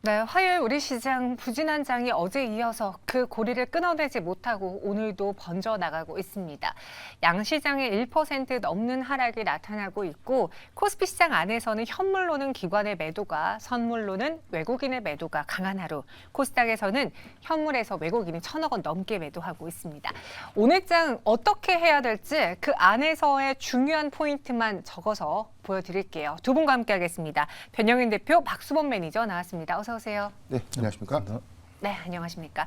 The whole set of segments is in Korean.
네, 화요일 우리 시장 부진한 장이 어제 이어서 그 고리를 끊어내지 못하고 오늘도 번져 나가고 있습니다. 양시장에 1% 넘는 하락이 나타나고 있고 코스피 시장 안에서는 현물로는 기관의 매도가, 선물로는 외국인의 매도가 강한 하루. 코스닥에서는 현물에서 외국인이 1,000억 원 넘게 매도하고 있습니다. 오늘 장 어떻게 해야 될지 그 안에서의 중요한 포인트만 적어서 보여드릴게요. 두 분과 함께하겠습니다. 변영인 대표, 박수범 매니저 나왔습니다. 어서 오세요. 네, 안녕하십니까? 네, 안녕하십니까.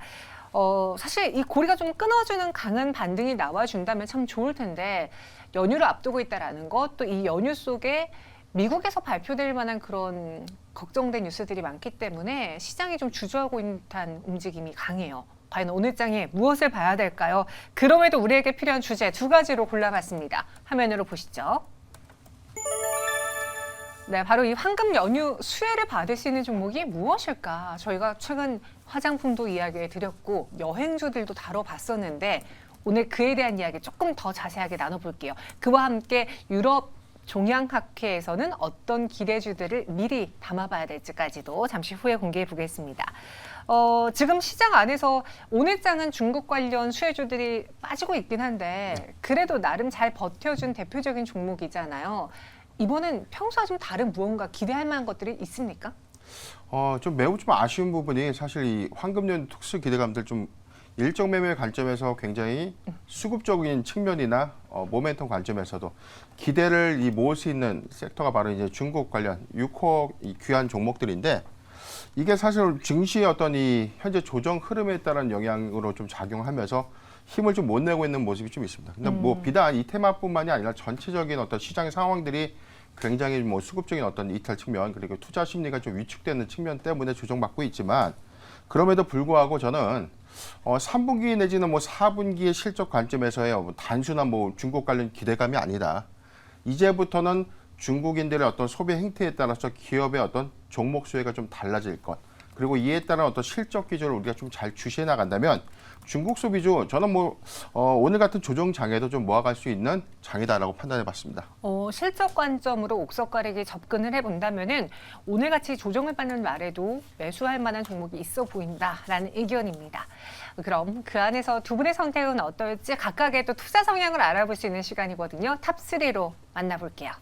사실 이 고리가 좀 끊어주는 강한 반등이 나와준다면 참 좋을 텐데 연휴를 앞두고 있다라는 것, 또 이 연휴 속에 미국에서 발표될 만한 그런 걱정된 뉴스들이 많기 때문에 시장이 좀 주저하고 있는 듯한 움직임이 강해요. 과연 오늘 장에 무엇을 봐야 될까요? 그럼에도 우리에게 필요한 주제 두 가지로 골라봤습니다. 화면으로 보시죠. 네, 바로 이 황금 연휴 수혜를 받을 수 있는 종목이 무엇일까? 저희가 최근 화장품도 이야기해 드렸고 여행주들도 다뤄봤었는데 오늘 그에 대한 이야기 조금 더 자세하게 나눠볼게요. 그와 함께 유럽 종양학회에서는 어떤 기대주들을 미리 담아봐야 될지까지도 잠시 후에 공개해 보겠습니다. 지금 시장 안에서 오늘 장은 중국 관련 수혜주들이 빠지고 있긴 한데 그래도 나름 잘 버텨준 대표적인 종목이잖아요. 이번엔 평소와 좀 다른 무언가 기대할 만한 것들이 있습니까? 좀 매우 좀 아쉬운 부분이 사실 이 황금연 특수 기대감들 좀 일정 매매 관점에서 굉장히 수급적인 측면이나 모멘텀 관점에서도 기대를 모을 수 있는 섹터가 바로 이제 중국 관련 6호 이 귀한 종목들인데 이게 사실 증시의 어떤 이 현재 조정 흐름에 따른 영향으로 좀 작용하면서 힘을 좀 못 내고 있는 모습이 좀 있습니다. 근데 뭐 비단 이 테마뿐만이 아니라 전체적인 어떤 시장의 상황들이 굉장히 뭐 수급적인 어떤 이탈 측면 그리고 투자 심리가 좀 위축되는 측면 때문에 조정받고 있지만 그럼에도 불구하고 저는 3분기 내지는 뭐 4분기의 실적 관점에서의 단순한 뭐 중국 관련 기대감이 아니라 이제부터는 중국인들의 어떤 소비 행태에 따라서 기업의 어떤 종목 수혜가 좀 달라질 것 그리고 이에 따른 어떤 실적 기조를 우리가 좀 잘 주시해 나간다면 중국 소비주 저는 뭐 오늘 같은 조정 장에도 좀 모아갈 수 있는 장이다라고 판단해봤습니다. 실적 관점으로 옥석 가리기 접근을 해본다면은 오늘같이 조정을 받는 날에도 매수할 만한 종목이 있어 보인다라는 의견입니다. 그럼 그 안에서 두 분의 선택은 어떨지 각각의 또 투자 성향을 알아볼 수 있는 시간이거든요. 탑3로 만나볼게요.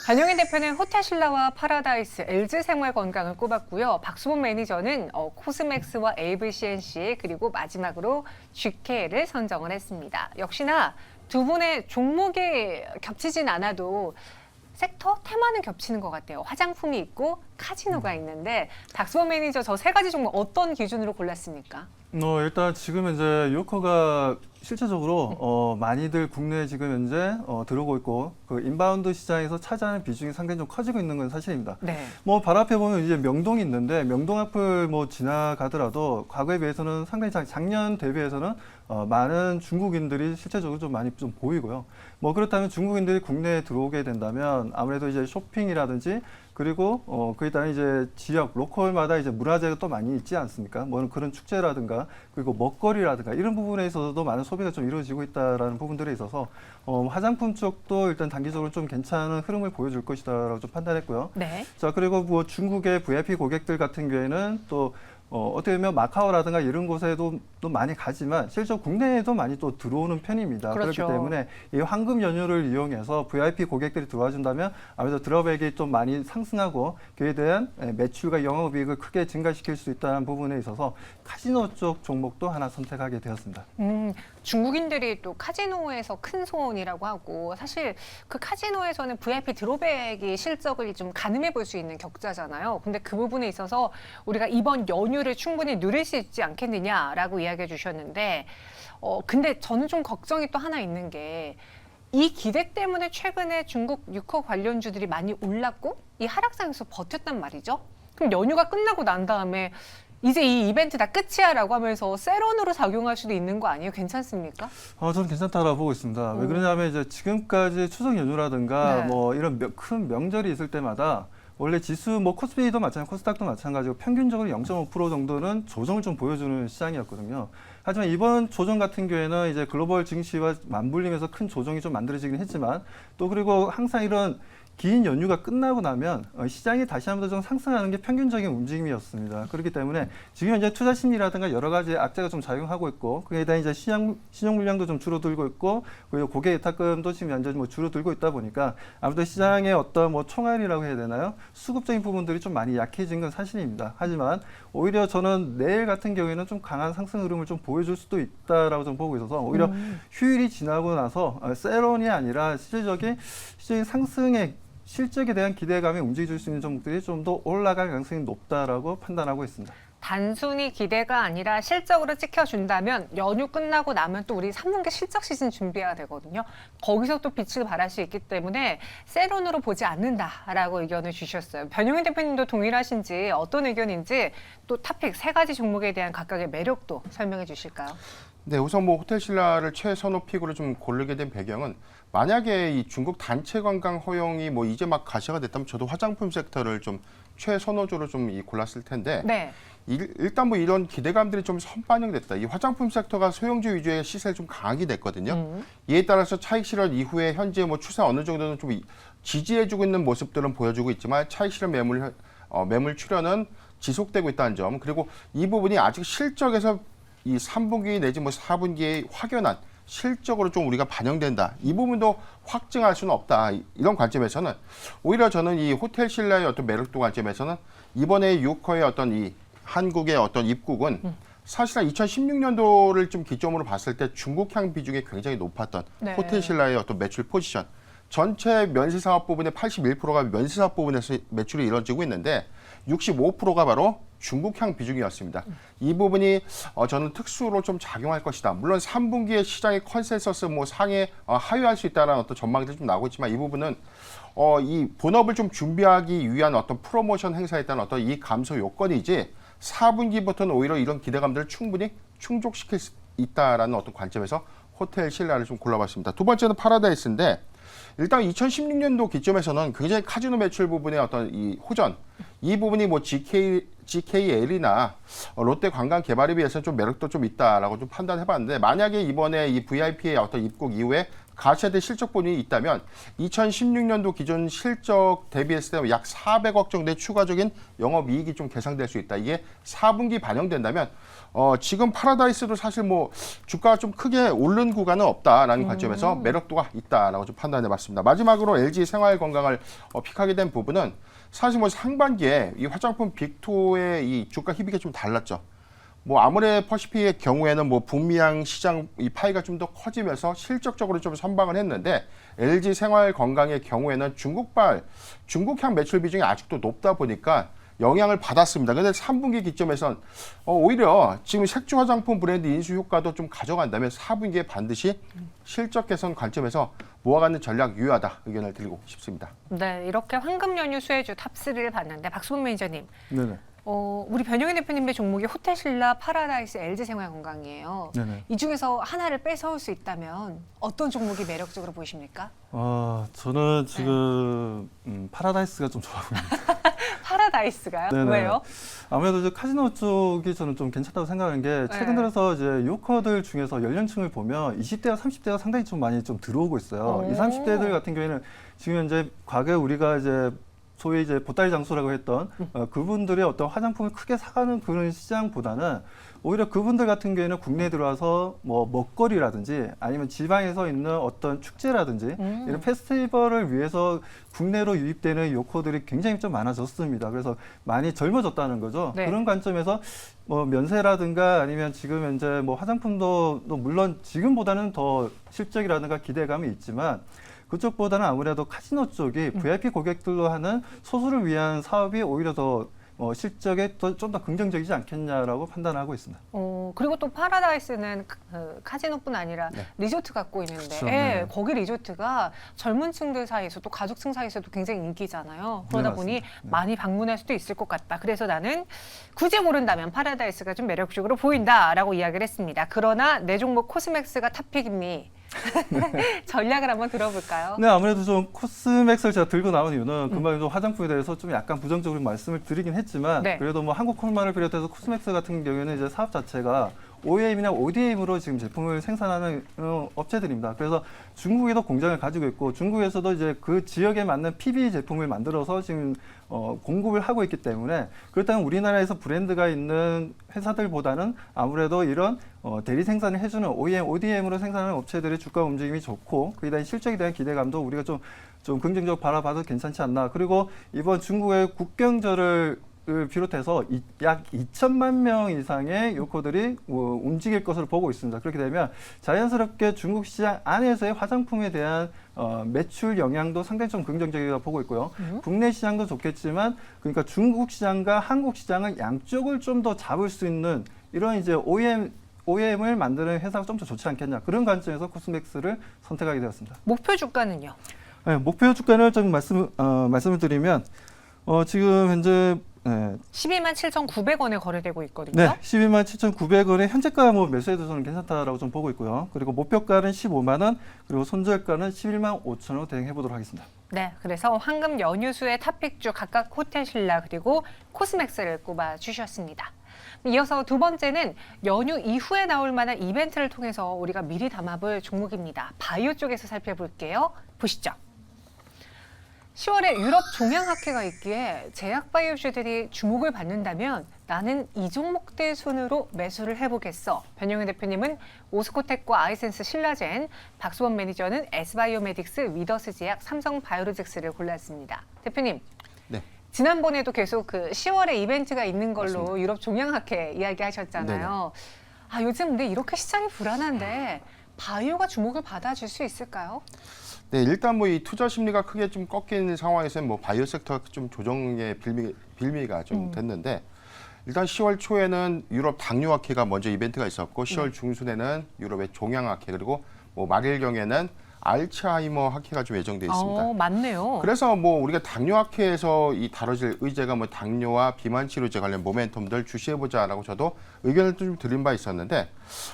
변영인 대표는 호텔신라와 파라다이스, LG생활건강을 꼽았고요. 박수범 매니저는 코스맥스와 AVCNC 그리고 마지막으로 GK를 선정을 했습니다. 역시나 두 분의 종목이 겹치진 않아도 섹터 테마는 겹치는 것 같아요. 화장품이 있고 카지노가 있는데 박수범 매니저 저 세 가지 종목 어떤 기준으로 골랐습니까? 일단 지금 현재 유커가 실제적으로 많이들 국내에 지금 현재 들어오고 있고 그 인바운드 시장에서 차지하는 비중이 상당히 좀 커지고 있는 건 사실입니다. 네. 뭐 바로 앞에 보면 이제 명동이 있는데 명동 앞을 뭐 지나가더라도 과거에 비해서는 상당히 작년 대비해서는 많은 중국인들이 실제적으로 좀 많이 좀 보이고요. 뭐 그렇다면 중국인들이 국내에 들어오게 된다면 아무래도 이제 쇼핑이라든지 그리고 그에 이제 지역 로컬마다 이제 문화재가 또 많이 있지 않습니까? 뭐 그런 축제라든가 그리고 먹거리라든가 이런 부분에 있어서도 많은 소비가 좀 이루어지고 있다라는 부분들에 있어서 화장품 쪽도 일단 단기적으로 좀 괜찮은 흐름을 보여줄 것이다라고 좀 판단했고요. 네. 자 그리고 뭐 중국의 VIP 고객들 같은 경우에는 또 어떻게 보면 마카오라든가 이런 곳에도 또 많이 가지만 실제로 국내에도 많이 또 들어오는 편입니다. 그렇죠. 그렇기 때문에 이 황금 연휴를 이용해서 VIP 고객들이 들어와 준다면 아무래도 드랍액이 좀 많이 상승하고 그에 대한 매출과 영업이익을 크게 증가시킬 수 있다는 부분에 있어서 카지노 쪽 종목도 하나 선택하게 되었습니다. 중국인들이 또 카지노에서 큰 손이라고 하고 사실 그 카지노에서는 VIP 드롭백이 실적을 좀 가늠해 볼 수 있는 격자잖아요. 근데 그 부분에 있어서 우리가 이번 연휴를 충분히 누릴 수 있지 않겠느냐라고 이야기해 주셨는데 근데 저는 좀 걱정이 또 하나 있는 게 이 기대 때문에 최근에 중국 유커 관련주들이 많이 올랐고 이 하락장에서 버텼단 말이죠. 그럼 연휴가 끝나고 난 다음에 이제 이 이벤트 다 끝이야라고 하면서 세런으로 작용할 수도 있는 거 아니에요? 괜찮습니까? 저는 괜찮다라고 보고 있습니다. 왜 그러냐면 이제 지금까지 추석 연휴라든가 네. 뭐 이런 큰 명절이 있을 때마다 원래 지수 뭐 코스피도 마찬가지고 코스닥도 마찬가지고 평균적으로 0.5% 정도는 조정을 좀 보여주는 시장이었거든요. 하지만 이번 조정 같은 경우에는 이제 글로벌 증시와 맞물리면서 큰 조정이 좀 만들어지긴 했지만 또 그리고 항상 이런 긴 연휴가 끝나고 나면 시장이 다시 한번 좀 상승하는 게 평균적인 움직임이었습니다. 그렇기 때문에 지금 현재 투자 심리라든가 여러 가지 악재가 좀 작용하고 있고 그에 대한 이제 신용 물량도 좀 줄어들고 있고 그리고 고객 예탁금도 지금 현재 뭐 줄어들고 있다 보니까 아무래도 시장의 어떤 뭐 총알이라고 해야 되나요? 수급적인 부분들이 좀 많이 약해진 건 사실입니다. 하지만 오히려 저는 내일 같은 경우에는 좀 강한 상승 흐름을 좀 보여줄 수도 있다라고 좀 보고 있어서 오히려 휴일이 지나고 나서 세론이 아니라 실질적인 상승의 실적에 대한 기대감이 움직여줄 수 있는 종목들이 좀 더 올라갈 가능성이 높다라고 판단하고 있습니다. 단순히 기대가 아니라 실적으로 찍혀준다면 연휴 끝나고 나면 또 우리 3분기 실적 시즌 준비해야 되거든요. 거기서 또 빛을 발할 수 있기 때문에 세론으로 보지 않는다라고 의견을 주셨어요. 변용인 대표님도 동일하신지 어떤 의견인지 또 탑픽 3가지 종목에 대한 각각의 매력도 설명해 주실까요? 네, 우선 뭐 호텔신라를 최선호 픽으로 좀 고르게 된 배경은 만약에 이 중국 단체 관광 허용이 뭐 이제 막 가시가 됐다면 저도 화장품 섹터를 좀 최선호주로 좀 골랐을 텐데 네. 일단 뭐 이런 기대감들이 좀 선반영됐다. 이 화장품 섹터가 소형주 위주의 시세를 좀 강하게 됐거든요. 이에 따라서 차익 실현 이후에 현재 뭐 추세 어느 정도는 좀 지지해주고 있는 모습들은 보여주고 있지만 차익 실현 매물 출현은 지속되고 있다는 점. 그리고 이 부분이 아직 실적에서 이 3분기 내지 뭐 4분기에 확연한 실적으로 좀 우리가 반영된다. 이 부분도 확증할 수는 없다. 이런 관점에서는 오히려 저는 이 호텔신라의 어떤 매력도 관점에서는 이번에 유커의 어떤 이 한국의 어떤 입국은 사실은 2016년도를 좀 기점으로 봤을 때 중국향 비중이 굉장히 높았던 네. 호텔신라의 어떤 매출 포지션. 전체 면세사업 부분의 81%가 면세사업 부분에서 매출이 이루어지고 있는데 65%가 바로 중국향 비중이었습니다. 이 부분이 저는 특수로 좀 작용할 것이다. 물론 3분기에 시장의 컨센서스 뭐 상에 하회할 수 있다는 어떤 전망들이 좀 나오고 있지만 이 부분은 이 본업을 좀 준비하기 위한 어떤 프로모션 행사에 따른 어떤 이 감소 요건이지 4분기부터는 오히려 이런 기대감들을 충분히 충족시킬 수 있다라는 어떤 관점에서 호텔신라를 좀 골라봤습니다. 두 번째는 파라다이스인데 일단 2016년도 기점에서는 굉장히 카지노 매출 부분의 어떤 이 호전, 이 부분이 뭐 GKL이나 롯데 관광 개발에 비해서 좀 매력도 좀 있다라고 좀 판단해봤는데 만약에 이번에 이 VIP의 어떤 입국 이후에 가세대 실적 분이 있다면 2016년도 기존 실적 대비했을 때 약 400억 정도의 추가적인 영업이익이 좀 계상될 수 있다. 이게 4분기 반영된다면 지금 파라다이스도 사실 뭐 주가가 좀 크게 오른 구간은 없다라는 관점에서 매력도가 있다라고 좀 판단해봤습니다. 마지막으로 LG 생활건강을 픽하게 된 부분은 사실 뭐 상반기에 이 화장품 빅2의 이 주가 희비가 좀 달랐죠. 뭐 아모레 퍼시픽의 경우에는 뭐 북미양 시장 이 파이가 좀 더 커지면서 실적적으로 좀 선방을 했는데 LG 생활 건강의 경우에는 중국향 매출 비중이 아직도 높다 보니까 영향을 받았습니다. 근데 3분기 기점에선 오히려 지금 색조 화장품 브랜드 인수 효과도 좀 가져간다면 4분기에 반드시 실적 개선 관점에서 모아가는 전략 유효하다 의견을 드리고 싶습니다. 네, 이렇게 황금 연휴 수혜주 탑3를 봤는데 박수근 매니저님. 네네. 우리 변용인 대표님의 종목이 호텔신라, 파라다이스, LG생활건강이에요. 네네. 이 중에서 하나를 뺏어올 수 있다면 어떤 종목이 매력적으로 보이십니까? 저는 지금 파라다이스가 좀 좋아 보입니다. 파라다이스가요? 네네. 왜요? 아무래도 이제 카지노 쪽이 저는 좀 괜찮다고 생각하는 게 최근 네. 들어서 이제 요커들 중에서 연령층을 보면 20대와 30대가 상당히 좀 많이 좀 들어오고 있어요. 오. 20, 30대들 같은 경우에는 지금 현재 과거에 우리가 이제 소위 이제 보따리 장수라고 했던 그분들의 어떤 화장품을 크게 사가는 그런 시장보다는 오히려 그분들 같은 경우에는 국내에 들어와서 뭐 먹거리라든지 아니면 지방에서 있는 어떤 축제라든지 이런 페스티벌을 위해서 국내로 유입되는 요커들이 굉장히 좀 많아졌습니다. 그래서 많이 젊어졌다는 거죠. 네. 그런 관점에서 뭐 면세라든가 아니면 지금 현재 뭐 화장품도 물론 지금보다는 더 실적이라든가 기대감이 있지만 그쪽보다는 아무래도 카지노 쪽이 VIP 고객들로 하는 소수를 위한 사업이 오히려 더 실적에 좀 더 긍정적이지 않겠냐라고 판단하고 있습니다. 그리고 또 파라다이스는 카지노뿐 아니라 네. 리조트 갖고 있는데 그렇죠. 예, 네. 거기 리조트가 젊은 층들 사이에서 또 가족층 사이에서도 굉장히 인기잖아요. 그러다 네, 보니 맞습니다. 네. 많이 방문할 수도 있을 것 같다. 그래서 나는 굳이 고른다면 파라다이스가 좀 매력적으로 보인다라고 이야기를 했습니다. 그러나 내 종목 코스맥스가 탑픽이니 전략을 한번 들어볼까요? 네, 아무래도 좀 코스맥스를 제가 들고 나온 이유는 금방 좀 화장품에 대해서 좀 약간 부정적으로 말씀을 드리긴 했지만 네. 그래도 뭐 한국 콜마를 비롯해서 코스맥스 같은 경우에는 이제 사업 자체가 OEM이나 ODM으로 지금 제품을 생산하는 업체들입니다. 그래서 중국에도 공장을 가지고 있고 중국에서도 이제 그 지역에 맞는 PB 제품을 만들어서 지금 공급을 하고 있기 때문에 그렇다면 우리나라에서 브랜드가 있는 회사들보다는 아무래도 이런 대리 생산을 해주는 OEM, ODM으로 생산하는 업체들의 주가 움직임이 좋고 거기에 대한 실적에 대한 기대감도 우리가 좀 긍정적으로 바라봐도 괜찮지 않나. 그리고 이번 중국의 국경절을 비롯해서 약 2천만 명 이상의 요커들이 움직일 것으로 보고 있습니다. 그렇게 되면 자연스럽게 중국 시장 안에서의 화장품에 대한 매출 영향도 상당히 좀 긍정적이라고 보고 있고요. 국내 시장도 좋겠지만 그러니까 중국 시장과 한국 시장을 양쪽을 좀 더 잡을 수 있는 이런 이제 OEM을 만드는 회사가 좀 더 좋지 않겠냐. 그런 관점에서 코스맥스를 선택하게 되었습니다. 목표 주가는요? 네, 목표 주가를 좀 말씀을 드리면 지금 현재 12만 7,900원에 거래되고 있거든요. 네, 12만 7,900원에 현재가 매수해도 저는 괜찮다라고 좀 보고 있고요. 그리고 목표가는 15만 원, 그리고 손절가는 11만 5천 원으로 대응해 보도록 하겠습니다. 네, 그래서 황금 연휴수의 탑픽주 각각 호텔신라 그리고 코스맥스를 꼽아 주셨습니다. 이어서 두 번째는 연휴 이후에 나올 만한 이벤트를 통해서 우리가 미리 담아볼 종목입니다. 바이오 쪽에서 살펴볼게요. 보시죠. 10월에 유럽 종양학회가 있기에 제약 바이오주들이 주목을 받는다면 나는 이 종목들 순으로 매수를 해보겠어. 변영현 대표님은 오스코텍과 아이센스 신라젠, 박수원 매니저는 S바이오메딕스, 위더스 제약, 삼성 바이오로직스를 골랐습니다. 대표님, 네. 지난번에도 계속 그 10월에 이벤트가 있는 걸로 맞습니다. 유럽 종양학회 이야기하셨잖아요. 아, 요즘 근데 이렇게 시장이 불안한데 바이오가 주목을 받아줄 수 있을까요? 네, 일단 뭐 이 투자 심리가 크게 좀 꺾인 상황에서는 뭐 바이오 섹터가 좀 조정의 빌미가 좀 됐는데 일단 10월 초에는 유럽 당뇨학회가 먼저 이벤트가 있었고 10월 중순에는 유럽의 종양학회 그리고 뭐 말일경에는 알츠하이머 학회가 좀 예정돼 있습니다. 맞네요. 그래서 뭐 우리가 당뇨학회에서 이 다뤄질 의제가 뭐 당뇨와 비만 치료제 관련 모멘텀들 주시해보자라고 저도 의견을 좀 드린 바 있었는데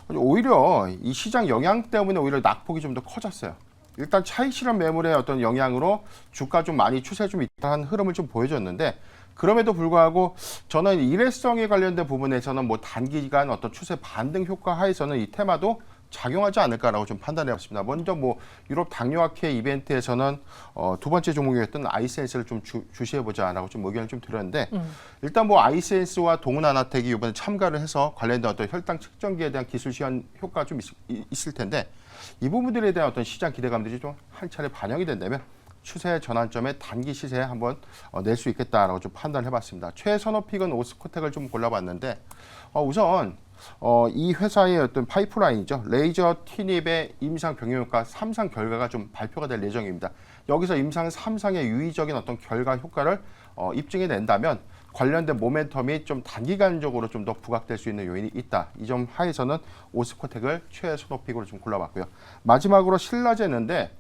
오히려 이 시장 영향 때문에 오히려 낙폭이 좀 더 커졌어요. 일단 차익 실현 매물의 어떤 영향으로 주가 좀 많이 추세 좀 있다는 흐름을 좀 보여줬는데 그럼에도 불구하고 저는 일회성에 관련된 부분에서는 뭐 단기간 어떤 추세 반등 효과 하에서는 이 테마도 작용하지 않을까라고 좀 판단해봤습니다. 먼저 뭐 유럽 당뇨학회 이벤트에서는 두 번째 종목이었던 아이센스를 좀 주시해보자라고 좀 의견을 좀 드렸는데 일단 뭐 아이센스와 동은아나텍이 이번에 참가를 해서 관련된 어떤 혈당 측정기에 대한 기술 시현 효과가 좀 있을 텐데 이 부분들에 대한 어떤 시장 기대감들이 좀 한 차례 반영이 된다면 추세 전환점에 단기 시세에 한번 낼 수 있겠다라고 좀 판단해봤습니다. 최선호픽은 오스코텍을 좀 골라봤는데 우선 이 회사의 어떤 파이프라인이죠. 레이저 티닙의 임상 병용 효과 3상 결과가 좀 발표가 될 예정입니다. 여기서 임상 3상의 유의적인 어떤 결과 효과를 입증해 낸다면 관련된 모멘텀이 좀 단기간적으로 좀 더 부각될 수 있는 요인이 있다. 이 점 하에서는 오스코텍을 최선호픽으로 좀 골라봤고요. 마지막으로 신라젠인데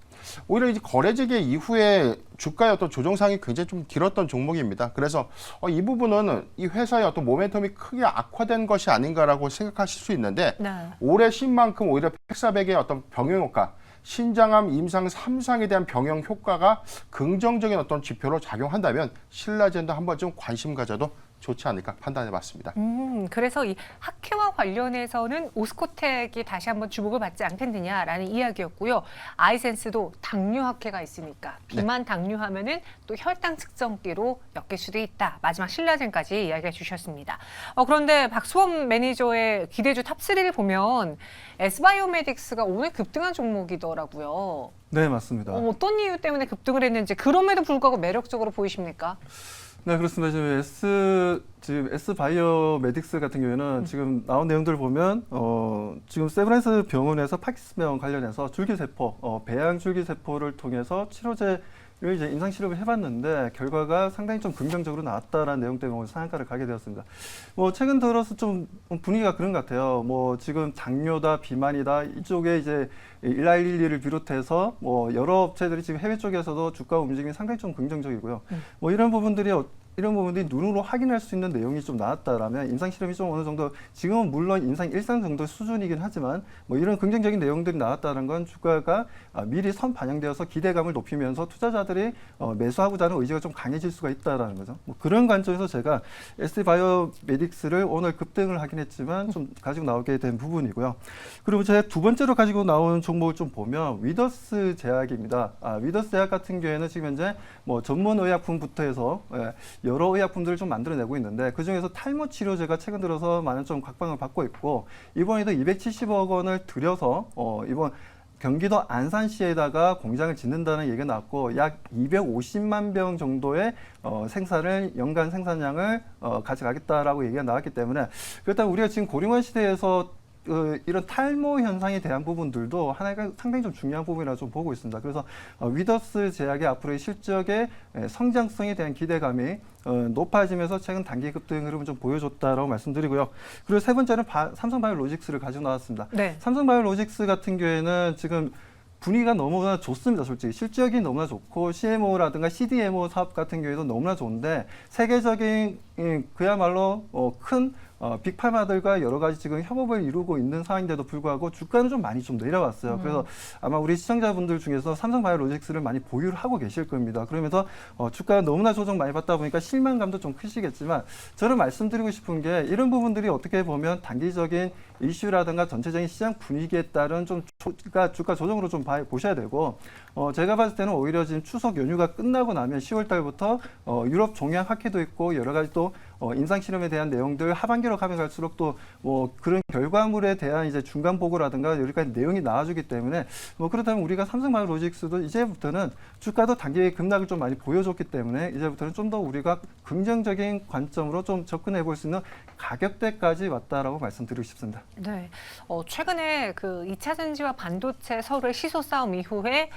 오히려 이제 거래재개 이후에 주가의 어떤 조정상이 굉장히 좀 길었던 종목입니다. 그래서 이 부분은 이 회사의 어떤 모멘텀이 크게 악화된 것이 아닌가라고 생각하실 수 있는데 올해 신만큼 오히려 팩사백의 어떤 병용 효과, 신장암 임상 3상에 대한 병용 효과가 긍정적인 어떤 지표로 작용한다면 신라젠도 한번 좀 관심 가져도 좋지 않을까 판단해봤습니다. 그래서 이 학회와 관련해서는 오스코텍이 다시 한번 주목을 받지 않겠느냐라는 이야기였고요. 아이센스도 당뇨 학회가 있으니까 비만 당뇨하면은 또 혈당 측정기로 엮일 수도 있다. 마지막 신라젠까지 이야기해 주셨습니다. 그런데 박수원 매니저의 기대주 탑3를 보면 S바이오메딕스가 오늘 급등한 종목이더라고요. 네, 맞습니다. 어떤 이유 때문에 급등을 했는지 그럼에도 불구하고 매력적으로 보이십니까? 네, 그렇습니다. 지금 S바이오메딕스 같은 경우에는 지금 나온 내용들을 보면 지금 세브란스 병원에서 파킨슨병 관련해서 줄기세포, 배양 줄기세포를 통해서 치료제를 이제 임상 실험을 해봤는데 결과가 상당히 좀 긍정적으로 나왔다라는 내용 때문에 상한가를 가게 되었습니다. 뭐 최근 들어서 좀 분위기가 그런 것 같아요. 뭐 지금 당뇨다, 비만이다 이쪽에 이제 일라일리를 비롯해서 뭐 여러 업체들이 지금 해외 쪽에서도 주가 움직임이 상당히 좀 긍정적이고요. 뭐 이런 부분들이 이런 부분들이 눈으로 확인할 수 있는 내용이 좀 나왔다라면 임상 실험이 좀 어느 정도 지금은 물론 임상 1상 정도 수준이긴 하지만 뭐 이런 긍정적인 내용들이 나왔다는 건 주가가 미리 선 반영되어서 기대감을 높이면서 투자자들이 매수하고자 하는 의지가 좀 강해질 수가 있다라는 거죠. 뭐 그런 관점에서 제가 ST바이오메딕스를 오늘 급등을 하긴 했지만 좀 가지고 나오게 된 부분이고요. 그리고 제가 두 번째로 가지고 나온 종목을 좀 보면 위더스 제약입니다. 위더스 제약 같은 경우에는 지금 현재 뭐 전문 의약품부터 해서 여러 의약품들을 좀 만들어내고 있는데 그중에서 탈모 치료제가 최근 들어서 많은 좀 각광을 받고 있고 이번에도 270억 원을 들여서 이번 경기도 안산시에다가 공장을 짓는다는 얘기가 나왔고 약 250만 병 정도의 생산을 연간 생산량을 가져가겠다라고 얘기가 나왔기 때문에 그렇다면 우리가 지금 고령화 시대에서 이런 탈모 현상에 대한 부분들도 하나가 상당히 좀 중요한 부분이라 좀 보고 있습니다. 그래서 위더스 제약의 앞으로의 실적의 성장성에 대한 기대감이 높아지면서 최근 단기 급등 흐름을 좀 보여줬다라고 말씀드리고요. 그리고 세 번째는 삼성바이오로직스를 가지고 나왔습니다. 네. 삼성바이오로직스 같은 경우에는 지금 분위기가 너무나 좋습니다. 솔직히 실적이 너무나 좋고 CMO라든가 CDMO 사업 같은 경우에도 너무나 좋은데 세계적인 그야말로 큰 빅파마들과 여러 가지 지금 협업을 이루고 있는 상황인데도 불구하고 주가는 좀 많이 좀 내려왔어요. 그래서 아마 우리 시청자분들 중에서 삼성바이오로직스를 많이 보유를 하고 계실 겁니다. 그러면서 주가가 너무나 조정 많이 받다 보니까 실망감도 좀 크시겠지만 저는 말씀드리고 싶은 게 이런 부분들이 어떻게 보면 단기적인 이슈라든가 전체적인 시장 분위기에 따른 좀 주가 조정으로 좀 보셔야 되고 제가 봤을 때는 오히려 지금 추석 연휴가 끝나고 나면 10월 달부터 유럽 종양 학회도 있고 여러 가지 또 임상 실험에 대한 내용들 하반기로 가면 갈수록 또 뭐 그런 결과물에 대한 이제 중간 보고라든가 여러 가지 내용이 나와주기 때문에 뭐 그렇다면 우리가 삼성바이오로직스도 이제부터는 주가도 단기 급락을 좀 많이 보여줬기 때문에 이제부터는 좀 더 우리가 긍정적인 관점으로 좀 접근해 볼 수 있는 가격대까지 왔다라고 말씀드리고 싶습니다. 네. 최근에 그 2차 전지와 반도체 서로의 시소 싸움 이후에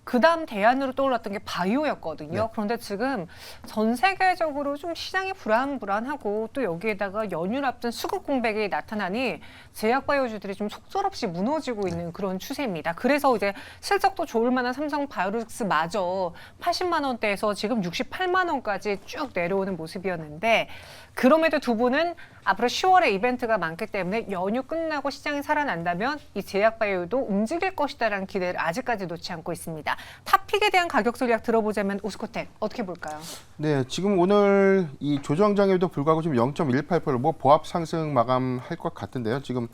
그다음 대안으로 떠올랐던 게 바이오였거든요. 네. 그런데 지금 전 세계적으로 좀 시장이 불안불안하고 또 여기에다가 연휴를 앞둔 수급 공백이 나타나니 제약 바이오주들이 좀 속절없이 무너지고 있는 그런 추세입니다. 그래서 이제 실적도 좋을 만한 삼성 바이오로직스마저 80만 원대에서 지금 68만 원까지 쭉 내려오는 모습이었는데 그럼에도 두 분은 앞으로 10월에 이벤트가 많기 때문에 연휴 끝나고 시장이 살아난다면 이 제약바이오도 움직일 것이다라는 기대를 아직까지 놓지 않고 있습니다. 탑픽에 대한 가격 전략 들어보자면 오스코텍 어떻게 볼까요? 네, 지금 오늘 이 조정장에도 불구하고 지금 0.18% 뭐 보합 상승 마감할 것 같은데요. 지금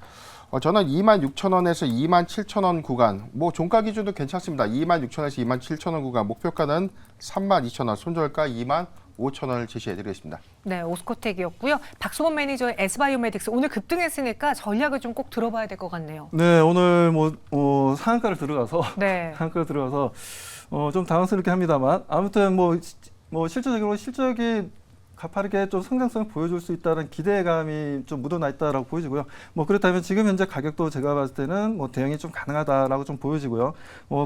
저는 26,000원에서 27,000원 구간, 뭐 종가 기준도 괜찮습니다. 26,000원에서 27,000원 구간, 목표가는 32,000원, 손절가 25,000원을 제시해드리겠습니다. 네, 오스코텍이었고요. 박수범 매니저의 S바이오메딕스 오늘 급등했으니까 전략을 좀 꼭 들어봐야 될 것 같네요. 네, 오늘 상한가를 들어가서 네. 상한가를 들어가서 좀 당황스럽게 합니다만 아무튼 뭐 실질적으로 실적이 가파르게 좀 성장성을 보여줄 수 있다는 기대감이 좀 묻어나 있다라고 보여지고요. 뭐 그렇다면 지금 현재 가격도 제가 봤을 때는 뭐 대응이 좀 가능하다라고 좀 보여지고요.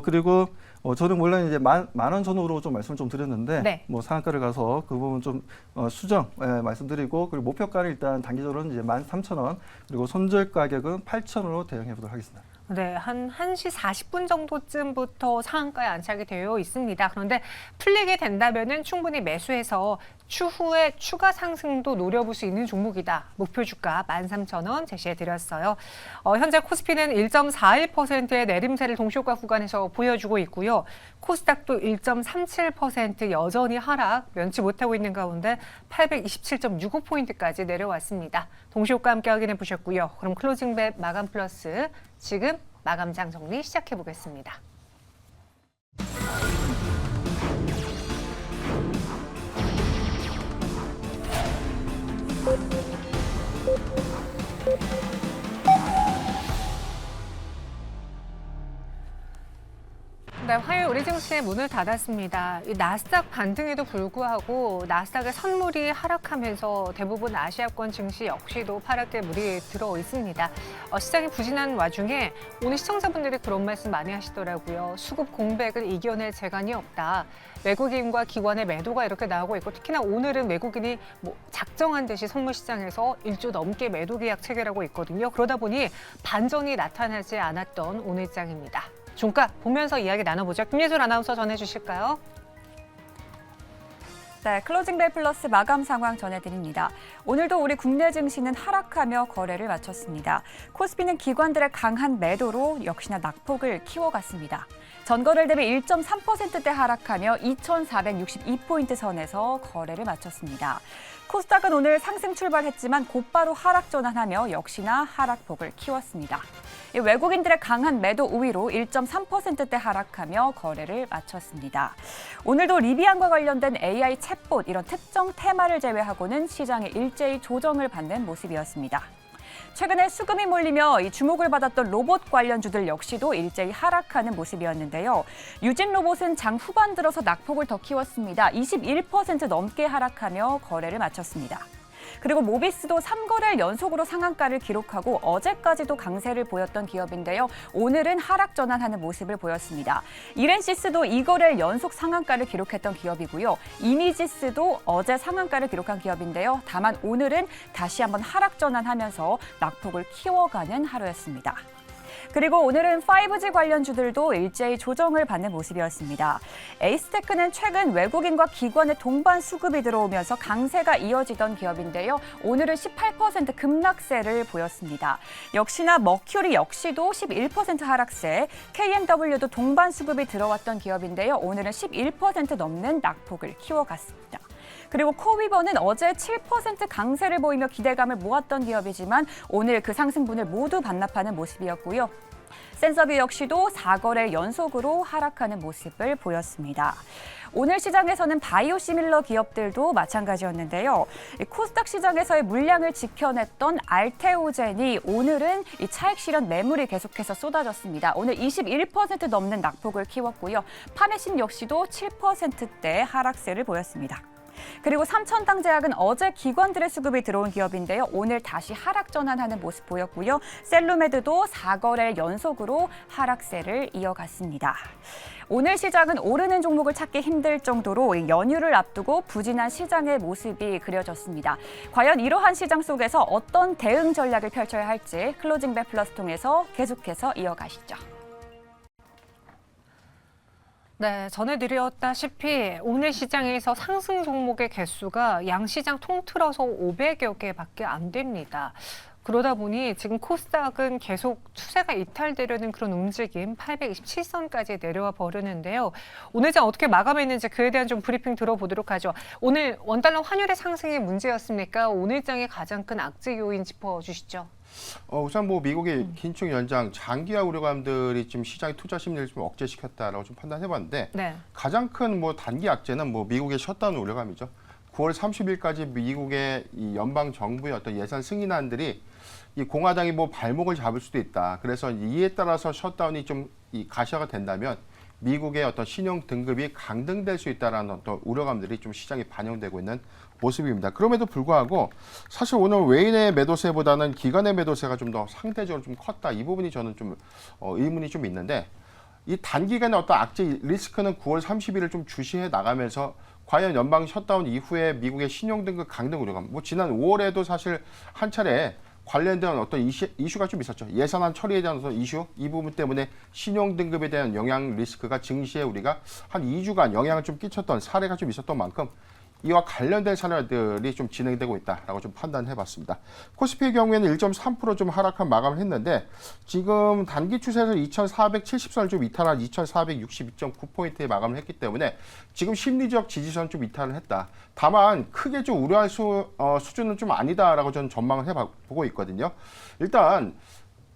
그리고 저는 원래 이제 만 원 전후로 좀 말씀을 좀 드렸는데 네. 뭐 상한가를 가서 그 부분 좀 수정 말씀드리고 그리고 목표가를 일단 단기적으로는 이제 13,000원 그리고 손절 가격은 8,000원으로 대응해 보도록 하겠습니다. 네, 한 1시 40분 정도쯤부터 상한가에 안착이 되어 있습니다. 그런데 풀리게 된다면은 충분히 매수해서 추후에 추가 상승도 노려볼 수 있는 종목이다. 목표 주가 13,000원 제시해드렸어요. 현재 코스피는 1.41%의 내림세를 동시효과 구간에서 보여주고 있고요. 코스닥도 1.37% 여전히 하락 면치 못하고 있는 가운데 827.65포인트까지 내려왔습니다. 동시효과 함께 확인해 보셨고요. 그럼 클로징 배 마감 플러스 지금 마감장 정리 시작해 보겠습니다. 네, 화요일 우리 증시의 문을 닫았습니다. 이 나스닥 반등에도 불구하고 나스닥의 선물이 하락하면서 대부분 아시아권 증시 역시도 하락세 물이 들어 있습니다. 시장이 부진한 와중에 오늘 시청자분들이 그런 말씀 많이 하시더라고요. 수급 공백을 이겨낼 재간이 없다. 외국인과 기관의 매도가 이렇게 나오고 있고 특히나 오늘은 외국인이 뭐 작정한 듯이 선물 시장에서 1조 넘게 매도 계약 체결하고 있거든요. 그러다 보니 반전이 나타나지 않았던 오늘장입니다. 종가 보면서 이야기 나눠보죠. 김예솔 아나운서 전해주실까요? 네, 클로징벨 플러스 마감 상황 전해드립니다. 오늘도 우리 국내 증시는 하락하며 거래를 마쳤습니다. 코스피는 기관들의 강한 매도로 역시나 낙폭을 키워갔습니다. 전거래일 대비 1.3%대 하락하며 2,462포인트 선에서 거래를 마쳤습니다. 코스닥은 오늘 상승 출발했지만 곧바로 하락 전환하며 역시나 하락폭을 키웠습니다. 외국인들의 강한 매도 우위로 1.3%대 하락하며 거래를 마쳤습니다. 오늘도 리비안과 관련된 AI 챗봇 이런 특정 테마를 제외하고는 시장에 일제히 조정을 받는 모습이었습니다. 최근에 수급이 몰리며 이 주목을 받았던 로봇 관련주들 역시도 일제히 하락하는 모습이었는데요. 유진 로봇은 장 후반 들어서 낙폭을 더 키웠습니다. 21% 넘게 하락하며 거래를 마쳤습니다. 그리고 모비스도 3거래일 연속으로 상한가를 기록하고 어제까지도 강세를 보였던 기업인데요. 오늘은 하락 전환하는 모습을 보였습니다. 이렌시스도 2거래일 연속 상한가를 기록했던 기업이고요. 이미지스도 어제 상한가를 기록한 기업인데요. 다만 오늘은 다시 한번 하락 전환하면서 낙폭을 키워가는 하루였습니다. 그리고 오늘은 5G 관련주들도 일제히 조정을 받는 모습이었습니다. 에이스테크는 최근 외국인과 기관의 동반 수급이 들어오면서 강세가 이어지던 기업인데요. 오늘은 18% 급락세를 보였습니다. 역시나 머큐리 역시도 11% 하락세, KMW도 동반 수급이 들어왔던 기업인데요. 오늘은 11% 넘는 낙폭을 키워갔습니다. 그리고 코위버는 어제 7% 강세를 보이며 기대감을 모았던 기업이지만 오늘 그 상승분을 모두 반납하는 모습이었고요. 센서뷰 역시도 4거래 연속으로 하락하는 모습을 보였습니다. 오늘 시장에서는 바이오 시밀러 기업들도 마찬가지였는데요. 코스닥 시장에서의 물량을 지켜냈던 알테오젠이 오늘은 이 차익 실현 매물이 계속해서 쏟아졌습니다. 오늘 21% 넘는 낙폭을 키웠고요. 파메신 역시도 7%대 하락세를 보였습니다. 그리고 삼천당제약은 어제 기관들의 수급이 들어온 기업인데요. 오늘 다시 하락 전환하는 모습 보였고요. 셀루메드도 4거래일 연속으로 하락세를 이어갔습니다. 오늘 시장은 오르는 종목을 찾기 힘들 정도로 연휴를 앞두고 부진한 시장의 모습이 그려졌습니다. 과연 이러한 시장 속에서 어떤 대응 전략을 펼쳐야 할지 클로징벨 플러스 통해서 계속해서 이어가시죠. 네, 전해드렸다시피 오늘 시장에서 상승 종목의 개수가 양시장 통틀어서 500여 개밖에 안 됩니다. 그러다 보니 지금 코스닥은 계속 추세가 이탈되려는 그런 움직임, 827선까지 내려와 버리는데요. 오늘 장 어떻게 마감했는지 그에 대한 좀 브리핑 들어보도록 하죠. 오늘 원달러 환율의 상승이 문제였습니까? 오늘 장의 가장 큰 악재 요인 짚어주시죠. 우선 뭐 미국의 긴축 연장 장기화 우려감들이 지금 시장의 투자 심리를 좀 억제시켰다라고 좀 판단해봤는데 네. 가장 큰 뭐 단기 악재는 뭐 미국의 셧다운 우려감이죠. 9월 30일까지 미국의 이 연방 정부의 어떤 예산 승인안들이 이 공화당이 뭐 발목을 잡을 수도 있다. 그래서 이에 따라서 셧다운이 좀 이 가시화가 된다면 미국의 어떤 신용 등급이 강등될 수 있다라는 어떤 우려감들이 좀 시장에 반영되고 있는 모습입니다. 그럼에도 불구하고 사실 오늘 외인의 매도세보다는 기관의 매도세가 좀 더 상대적으로 좀 컸다. 이 부분이 저는 좀 의문이 좀 있는데 이 단기간의 어떤 악재 리스크는 9월 30일을 좀 주시해 나가면서 과연 연방 셧다운 이후에 미국의 신용 등급 강등 우려감, 뭐 지난 5월에도 사실 한 차례 관련된 어떤 이슈가 좀 있었죠. 예산안 처리에 대한 어떤 이슈, 이 부분 때문에 신용 등급에 대한 영향 리스크가 증시에 우리가 한 2주간 영향을 좀 끼쳤던 사례가 좀 있었던 만큼 이와 관련된 사례들이 좀 진행되고 있다라고 좀 판단해봤습니다. 코스피의 경우에는 1.3% 좀 하락한 마감을 했는데 지금 단기 추세에서 2,470선을 좀 이탈한 2,462.9포인트에 마감을 했기 때문에 지금 심리적 지지선 좀 이탈을 했다. 다만 크게 좀 우려할 수준은 좀 아니다라고 저는 전망을 해보고 있거든요. 일단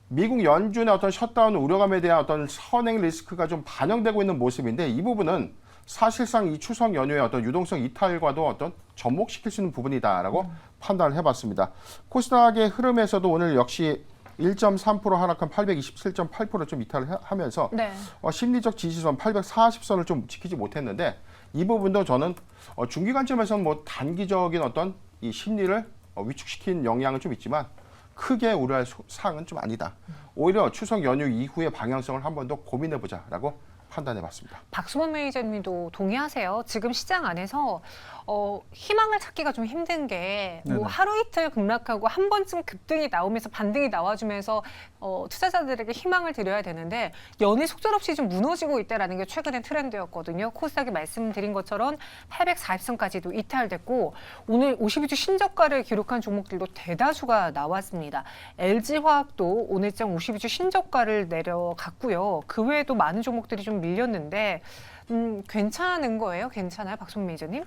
미국 연준의 어떤 셧다운 우려감에 대한 어떤 선행 리스크가 좀 반영되고 있는 모습인데 이 부분은 사실상 이 추석 연휴의 어떤 유동성 이탈과도 어떤 접목시킬 수 있는 부분이다라고 판단을 해봤습니다. 코스닥의 흐름에서도 오늘 역시 1.3% 하락한 827.8% 좀 이탈을 하면서 네. 심리적 지지선 840선을 좀 지키지 못했는데 이 부분도 저는 중기 관점에서는 뭐 단기적인 어떤 이 심리를 위축시킨 영향은 좀 있지만 크게 우려할 사항은 좀 아니다. 오히려 추석 연휴 이후의 방향성을 한 번 더 고민해보자라고 판단해봤습니다. 박수범 매니저님도 동의하세요? 지금 시장 안에서 희망을 찾기가 좀 힘든 게 뭐 네네. 하루 이틀 급락하고 한 번쯤 급등이 나오면서 반등이 나와주면서 투자자들에게 희망을 드려야 되는데 연일 속절없이 좀 무너지고 있다라는 게 최근의 트렌드였거든요. 코스닥이 말씀드린 것처럼 840선까지도 이탈됐고 오늘 52주 신저가를 기록한 종목들도 대다수가 나왔습니다. LG화학도 오늘장 52주 신저가를 내려갔고요. 그 외에도 많은 종목들이 좀 밀렸는데 괜찮은 거예요? 괜찮아요, 박수범 매니저님?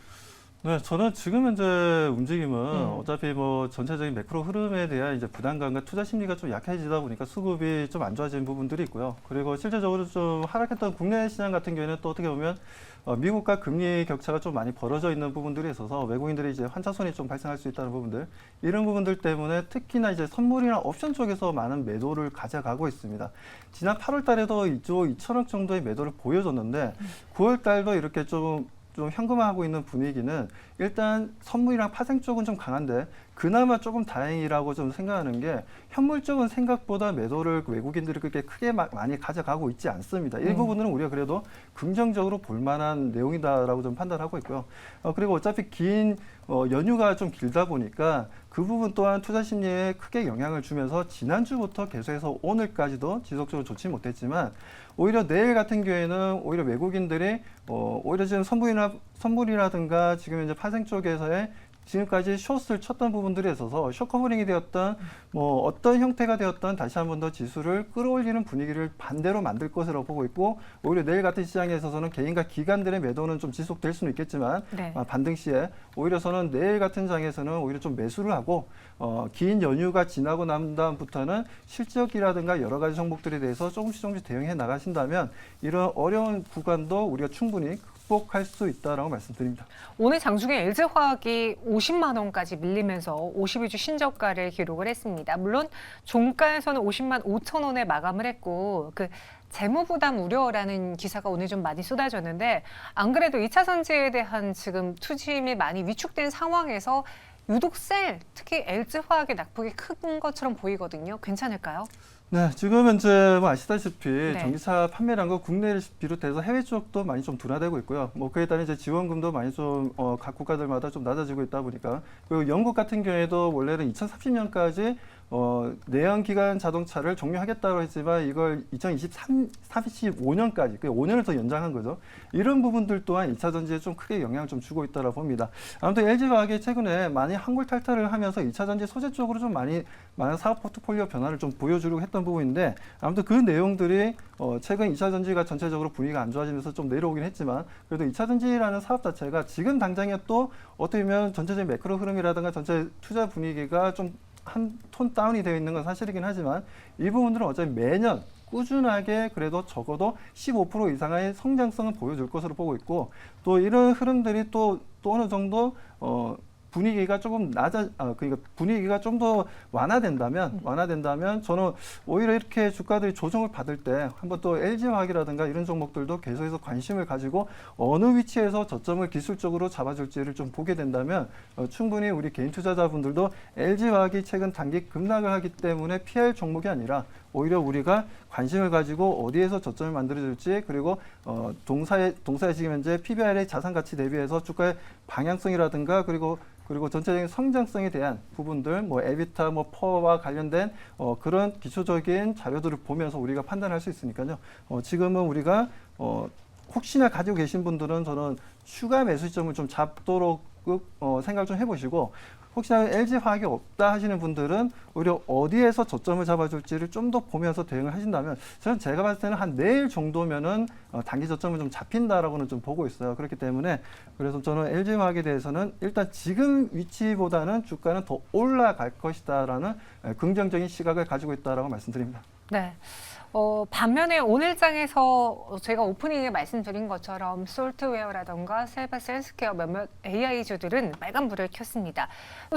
네, 저는 지금 현재 움직임은 어차피 뭐 전체적인 매크로 흐름에 대한 이제 부담감과 투자 심리가 좀 약해지다 보니까 수급이 좀 안 좋아진 부분들이 있고요. 그리고 실제적으로 좀 하락했던 국내 시장 같은 경우에는 또 어떻게 보면 미국과 금리 격차가 좀 많이 벌어져 있는 부분들이 있어서 외국인들이 이제 환차손이 좀 발생할 수 있다는 부분들, 이런 부분들 때문에 특히나 이제 선물이나 옵션 쪽에서 많은 매도를 가져가고 있습니다. 지난 8월 달에도 2조 2천억 정도의 매도를 보여줬는데 9월 달도 이렇게 좀 현금화하고 있는 분위기는 일단 선물이랑 파생 쪽은 좀 강한데 그나마 조금 다행이라고 좀 생각하는 게 현물 쪽은 생각보다 매도를 외국인들이 그렇게 크게 많이 가져가고 있지 않습니다. 일부분은 우리가 그래도 긍정적으로 볼만한 내용이다라고 좀 판단하고 있고요. 그리고 어차피 긴 연휴가 좀 길다 보니까 그 부분 또한 투자 심리에 크게 영향을 주면서 지난주부터 계속해서 오늘까지도 지속적으로 좋지 못했지만 오히려 내일 같은 경우에는 오히려 외국인들이 오히려 지금 선물이라든가 지금 이제 파생 쪽에서의 지금까지 숏을 쳤던 부분들이 있어서 숏 커버링이 되었던 뭐 어떤 형태가 되었던 다시 한 번 더 지수를 끌어올리는 분위기를 반대로 만들 것으로 보고 있고 오히려 내일 같은 시장에 있어서는 개인과 기관들의 매도는 좀 지속될 수는 있겠지만 네. 반등 시에 오히려 저는 내일 같은 장에서는 오히려 좀 매수를 하고 긴 연휴가 지나고 난 다음부터는 실적이라든가 여러 가지 종목들에 대해서 조금씩 대응해 나가신다면 이런 어려운 구간도 우리가 충분히 극복할 수 있다라고 말씀드립니다. 오늘 장중에 LG화학이 50만 원까지 밀리면서 52주 신저가를 기록을 했습니다. 물론 종가에서는 50만 5천 원에 마감을 했고 그 재무부담 우려라는 기사가 오늘 좀 많이 쏟아졌는데 안 그래도 2차 전지에 대한 지금 투심이 많이 위축된 상황에서 유독 특히 LG화학의 낙폭이 큰 것처럼 보이거든요. 괜찮을까요? 네, 지금 현재 뭐 아시다시피 네. 전기차 판매량과 국내를 비롯해서 해외 쪽도 많이 좀 둔화되고 있고요. 뭐 그에 따른 이제 지원금도 많이 좀 각 국가들마다 좀 낮아지고 있다 보니까 그리고 영국 같은 경우에도 원래는 2030년까지 내연기관 자동차를 종료하겠다고 했지만 이걸 2035년까지 5년을 더 연장한 거죠. 이런 부분들 또한 2차 전지에 좀 크게 영향을 좀 주고 있다고 봅니다. 아무튼 LG화학이 최근에 많이 한골 탈퇴를 하면서 2차 전지 소재 쪽으로 좀 많은 사업 포트폴리오 변화를 좀 보여주려고 했던 부분인데 아무튼 그 내용들이 최근 2차 전지가 전체적으로 분위기가 안 좋아지면서 좀 내려오긴 했지만 그래도 2차 전지라는 사업 자체가 지금 당장에 또 어떻게 보면 전체적인 매크로 흐름이라든가 전체 투자 분위기가 좀 한 톤 다운이 되어 있는 건 사실이긴 하지만 이 부분들은 어차피 매년 꾸준하게 그래도 적어도 15% 이상의 성장성을 보여줄 것으로 보고 있고 또 이런 흐름들이 또 어느 정도 분위기가 조금 그러니까 분위기가 좀 더 완화된다면 저는 오히려 이렇게 주가들이 조정을 받을 때 한번 또 LG화학이라든가 이런 종목들도 계속해서 관심을 가지고 어느 위치에서 저점을 기술적으로 잡아줄지를 좀 보게 된다면 충분히 우리 개인 투자자분들도 LG화학이 최근 단기 급락을 하기 때문에 피할 종목이 아니라 오히려 우리가 관심을 가지고 어디에서 저점을 만들어줄지 그리고 동사의 지금 현재 PBR의 자산 가치 대비해서 주가의 방향성이라든가 그리고 전체적인 성장성에 대한 부분들, 뭐 에비타, 뭐 퍼와 관련된 그런 기초적인 자료들을 보면서 우리가 판단할 수 있으니까요. 지금은 우리가 혹시나 가지고 계신 분들은 저는 추가 매수 시점을 좀 잡도록 생각 좀 해보시고 혹시나 LG화학이 없다 하시는 분들은 오히려 어디에서 저점을 잡아줄지를 좀 더 보면서 대응을 하신다면 저는 제가 봤을 때는 한 내일 정도면은 단기 저점을 좀 잡힌다라고는 좀 보고 있어요. 그렇기 때문에 그래서 저는 LG화학에 대해서는 일단 지금 위치보다는 주가는 더 올라갈 것이다라는 긍정적인 시각을 가지고 있다라고 말씀드립니다. 네. 반면에 오늘장에서 제가 오프닝에 말씀드린 것처럼 솔트웨어라던가 셀바스 헬스케어 몇몇 AI주들은 빨간불을 켰습니다.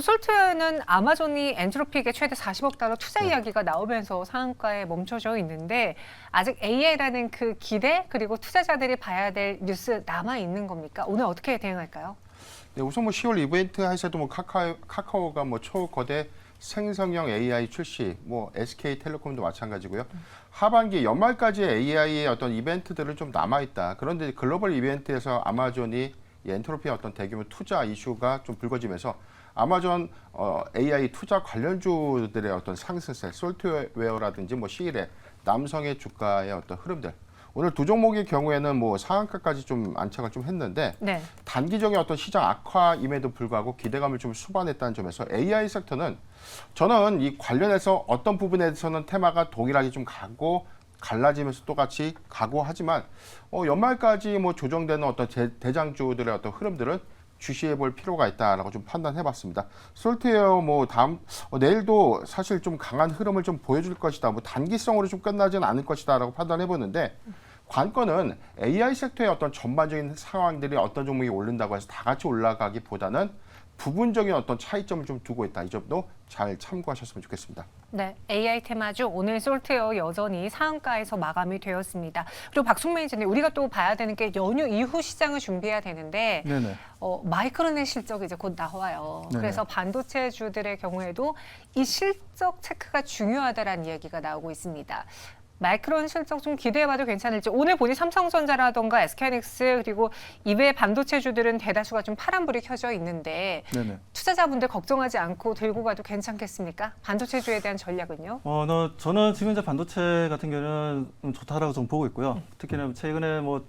솔트웨어는 아마존이 엔트로픽에 최대 40억 달러 투자 이야기가 나오면서 상한가에 멈춰져 있는데 아직 AI라는 그 기대 그리고 투자자들이 봐야 될 뉴스 남아 있는 겁니까? 오늘 어떻게 대응할까요? 네, 우선 뭐 10월 이벤트 하에서도 뭐 카카오가 뭐 초거대 생성형 AI 출시, 뭐 SK텔레콤도 마찬가지고요. 하반기 연말까지 AI의 어떤 이벤트들은 좀 남아있다. 그런데 글로벌 이벤트에서 아마존이 이 엔트로피의 어떤 대규모 투자 이슈가 좀 불거지면서 아마존 AI 투자 관련주들의 어떤 상승세, 솔트웨어라든지 뭐 시일의 남성의 주가의 어떤 흐름들. 오늘 두 종목의 경우에는 뭐 상한가까지 좀 안착을 좀 했는데 네. 단기적인 어떤 시장 악화임에도 불구하고 기대감을 좀 수반했다는 점에서 AI 섹터는 저는 이 관련해서 어떤 부분에서는 테마가 동일하게 좀 가고 갈라지면서 똑같이 가고 하지만 연말까지 뭐 조정되는 어떤 대장주들의 어떤 흐름들은 주시해 볼 필요가 있다라고 좀 판단해 봤습니다. 솔트웨어 뭐 다음 내일도 사실 좀 강한 흐름을 좀 보여줄 것이다. 뭐 단기성으로 좀 끝나지는 않을 것이다라고 판단해 보는데 관건은 AI 섹터의 어떤 전반적인 상황들이 어떤 종목이 오른다고 해서 다 같이 올라가기보다는 부분적인 어떤 차이점을 좀 두고 있다. 이 점도 잘 참고하셨으면 좋겠습니다. 네, AI 테마주 오늘 솔트웨어 여전히 상한가에서 마감이 되었습니다. 그리고 박순 매니저님, 우리가 또 봐야 되는 게 연휴 이후 시장을 준비해야 되는데 네네. 마이크론의 실적이 이제 곧 나와요. 네네. 그래서 반도체주들의 경우에도 이 실적 체크가 중요하다라는 이야기가 나오고 있습니다. 마이크론 실적 좀 기대해봐도 괜찮을지. 오늘 보니 삼성전자라던가 SK하이닉스 그리고 이외의 반도체주들은 대다수가 좀 파란불이 켜져 있는데 네네. 투자자분들 걱정하지 않고 들고 가도 괜찮겠습니까? 반도체주에 대한 전략은요? 저는 지금 이제 반도체 같은 경우는 좋다라고 좀 보고 있고요. 특히나 최근에 뭐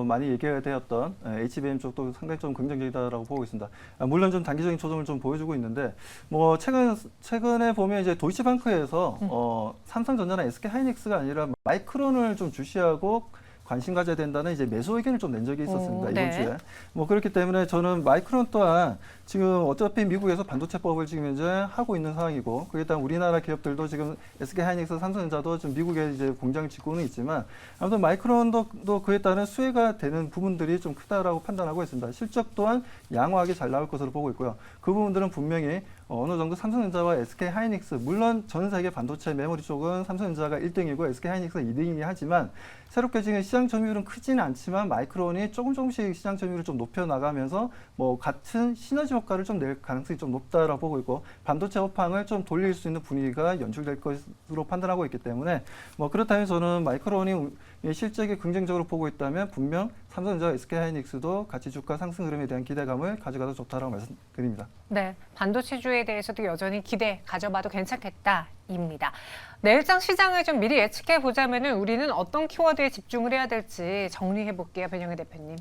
많이 얘기가 되었던 HBM 쪽도 상당히 좀 긍정적이다라고 보고 있습니다. 물론 좀 단기적인 조정을 좀 보여주고 있는데 뭐 최근에 보면 이제 도이치방크에서 삼성전자나 SK하이닉스가 아니라 마이크론을 좀 주시하고 관심 가져야 된다는 이제 매수 의견을 좀 낸 적이 있었습니다. 이번 네. 주에. 뭐 그렇기 때문에 저는 마이크론 또한 지금 어차피 미국에서 반도체법을 지금 현재 하고 있는 상황이고 그에 따른 우리나라 기업들도 지금 SK하이닉스, 삼성전자도 지금 미국에 이제 공장을 짓고는 있지만 아무튼 마이크론도 그에 따른 수혜가 되는 부분들이 좀 크다라고 판단하고 있습니다. 실적 또한 양호하게 잘 나올 것으로 보고 있고요. 그 부분들은 분명히 어느 정도 삼성전자와 SK하이닉스, 물론 전 세계 반도체 메모리 쪽은 삼성전자가 1등이고 SK하이닉스가 2등이긴 하지만 새롭게 지금 시장 점유율은 크지는 않지만 마이크론이 조금씩 시장 점유율을 좀 높여 나가면서 뭐 같은 시너지 효과를 좀 낼 가능성이 좀 높다라고 보고 있고 반도체 업황을 좀 돌릴 수 있는 분위기가 연출될 것으로 판단하고 있기 때문에 뭐 그렇다면 저는 마이크론이 실적이 긍정적으로 보고 있다면 분명 삼성전자, SK하이닉스도 같이 주가 상승 흐름에 대한 기대감을 가져가도 좋다라고 말씀드립니다. 네, 반도체주에 대해서도 여전히 기대 가져봐도 괜찮겠다입니다. 내일장 시장을 좀 미리 예측해 보자면은 우리는 어떤 키워드에 집중을 해야 될지 정리해 볼게요, 변영애 대표님.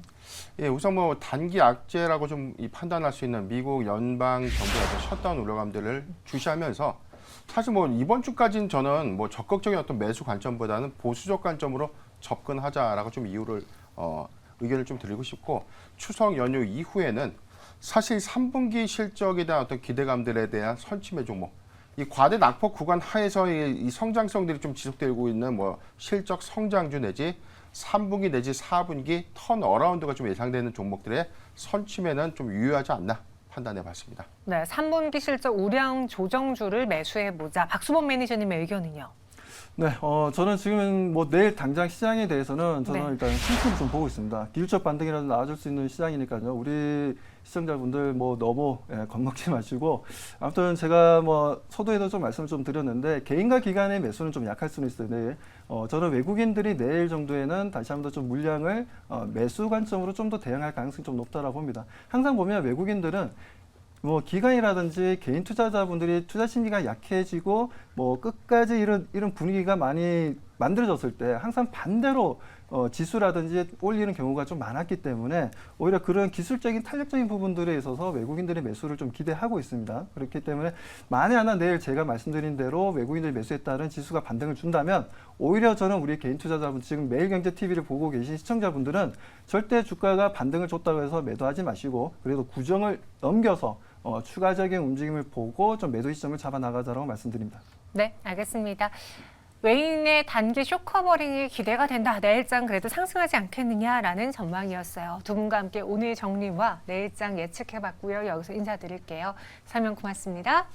예, 우선 뭐 단기 악재라고 좀 판단할 수 있는 미국 연방 정부의 어떤 셧다운 우려감들을 주시하면서 사실 뭐 이번 주까지는 저는 뭐 적극적인 어떤 매수 관점보다는 보수적 관점으로 접근하자라고 좀 의견을 좀 드리고 싶고 추석 연휴 이후에는 사실 3분기 실적에 대한 어떤 기대감들에 대한 선침의 종목, 이 과대 낙폭 구간 하에서의 이 성장성들이 좀 지속되고 있는 뭐 실적 성장주 내지 3분기 내지 4분기 턴 어라운드가 좀 예상되는 종목들의 선침에는 좀 유효하지 않나 판단해 봤습니다. 네, 3분기 실적 우량 조정주를 매수해 보자. 박수범 매니저님의 의견은요? 네, 저는 지금 뭐 내일 당장 시장에 대해서는 저는 네. 일단 틈틈이 좀 보고 있습니다. 기술적 반등이라도 나와줄 수 있는 시장이니까요. 우리 시청자분들 뭐 너무 겁먹지 마시고 아무튼 제가 뭐 서두에도 좀 말씀을 좀 드렸는데 개인과 기관의 매수는 좀 약할 수는 있어요. 네. 저는 외국인들이 내일 정도에는 다시 한번 좀 물량을 매수 관점으로 좀 더 대응할 가능성이 좀 높다라고 봅니다. 항상 보면 외국인들은 뭐 기관이라든지 개인 투자자분들이 투자 심리가 약해지고 뭐 끝까지 이런 분위기가 많이 만들어졌을 때 항상 반대로 지수라든지 올리는 경우가 좀 많았기 때문에 오히려 그런 기술적인 탄력적인 부분들에 있어서 외국인들의 매수를 좀 기대하고 있습니다. 그렇기 때문에 만에 하나 내일 제가 말씀드린 대로 외국인들 매수에 따른 지수가 반등을 준다면 오히려 저는 우리 개인 투자자분 지금 매일경제TV를 보고 계신 시청자분들은 절대 주가가 반등을 줬다고 해서 매도하지 마시고 그래도 구정을 넘겨서 추가적인 움직임을 보고 좀 매도 시점을 잡아 나가자라고 말씀드립니다. 네, 알겠습니다. 외인의 단기 쇼커버링이 기대가 된다. 내일장 그래도 상승하지 않겠느냐라는 전망이었어요. 두 분과 함께 오늘 정리와 내일장 예측해봤고요. 여기서 인사드릴게요. 설명 고맙습니다.